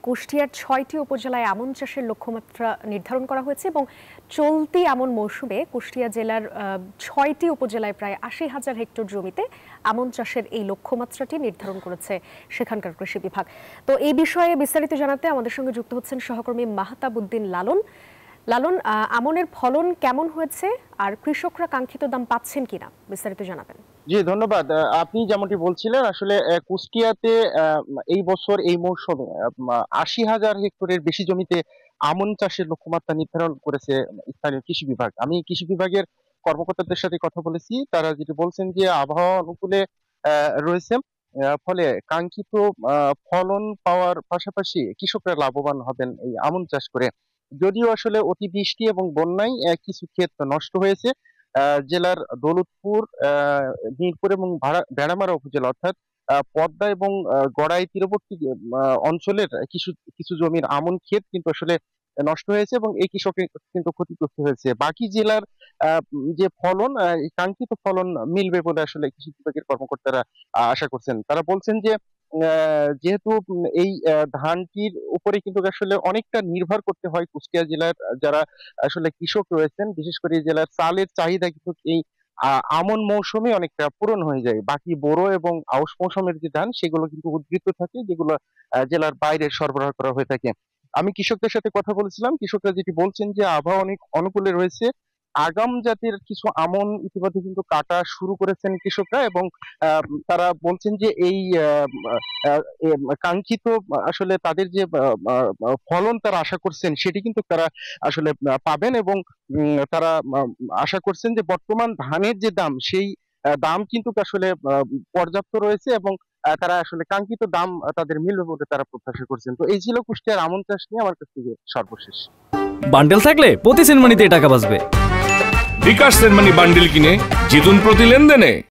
কুষ্টিয়ার ৬টি উপজেলায় আমন চাষের লক্ষ্যমাত্রা নির্ধারণ করা হয়েছে এবং চলতি আমন মৌসুমে কুষ্টিয়া জেলার ৬টি উপজেলায় প্রায় ৮০,০০০ হেক্টর জমিতে আমন চাষের এই লক্ষ্যমাত্রাটি নির্ধারণ করেছে সেখানকার কৃষি বিভাগ। তো এই বিষয়ে বিস্তারিত জানাতে আমাদের সঙ্গে যুক্ত হচ্ছেন সহকর্মী মাহতাব উদ্দিন লালন। লালন, আমনের ফলন কেমন হয়েছে আর কৃষকরা কাঙ্ক্ষিত দাম পাচ্ছেন কিনা বিস্তারিত জানাবেন। জি ধন্যবাদ। আপনি যেমনটি বলছিলেন আসলে কুষ্টিয়াতে এই বছর এই মৌসুমে ৮০,০০০ হেক্টরের বেশি জমিতে আমন চাষের লক্ষ্যমাত্রা নির্ধারণ করেছে স্থানীয় কৃষি বিভাগ। আমি কৃষি বিভাগের কর্মকর্তাদের সাথে কথা বলেছি, তারা যেটি বলছেন যে আবহাওয়া অনুকূলে রয়েছে, ফলে কাঙ্ক্ষিত ফলন পাওয়ার পাশাপাশি কৃষকরা লাভবান হবেন এই আমন চাষ করে। যদিও আসলে অতিবৃষ্টি এবং বন্যায় কিছু ক্ষেত নষ্ট হয়েছে। জেলার দৌলতপুর, মিরপুর এবং ভেড়ামারা উপজেলা অর্থাৎ পদ্মা এবং গড়াই তীরবর্তী অঞ্চলের কিছু কিছু জমির আমন ক্ষেত কিন্তু আসলে নষ্ট হয়েছে এবং এই কৃষকের কিন্তু ক্ষতিগ্রস্ত হয়েছে। বাকি জেলার যে ফলন, কাঙ্ক্ষিত ফলন মিলবে বলে আসলে কৃষি বিভাগের কর্মকর্তারা আশা করছেন। তারা বলছেন যে যেহেতু এই ধানটির উপরে কিন্তু আসলে অনেকটা নির্ভর করতে হয় কুষ্টিয়া জেলার যারা আসলে কৃষক রয়েছেন, বিশেষ করে এই জেলার চালের চাহিদা কিন্তু এই আমন মৌসুমে অনেকটা পূরণ হয়ে যায়। বাকি বোরো এবং আউশ মৌসুমের যে ধান সেগুলো কিন্তু উদ্বৃত্ত থাকে, যেগুলো জেলার বাইরে সরবরাহ করা হয়ে থাকে। আমি কৃষকদের সাথে কথা বলেছিলাম, কৃষকরা যেটি বলছেন যে আবহাওয়া অনেক অনুকূলে রয়েছে। আগাম জাতের কিছু আমন ইতিমধ্যে কিন্তু কাটা শুরু করেছেন কৃষকরা এবং তারা বলছেন যে এই কাঙ্ক্ষিত আসলে তাদের যে ফলন তারা আশা করছেন সেটি কিন্তু তারা আসলে পাবেন এবং তারা আশা করছেন যে বর্তমান ধানের যে দাম সেই দাম কিন্তু আসলে পর্যাপ্ত রয়েছে এবং তারা আসলে কাঙ্ক্ষিত দাম তাদের মিলবে বলে তারা প্রত্যাশা করছেন। তো এই ছিল কুষ্টিয়ার আমন চাষ নিয়ে আমার কাছ থেকে সর্বশেষ। বান্ডেল থাকলে প্রতি সেনমানিতে টাকা বাঁচবে। বিকাশ সেনমানি বান্ডেল কিনে জিতুন প্রতি লেনদেনে।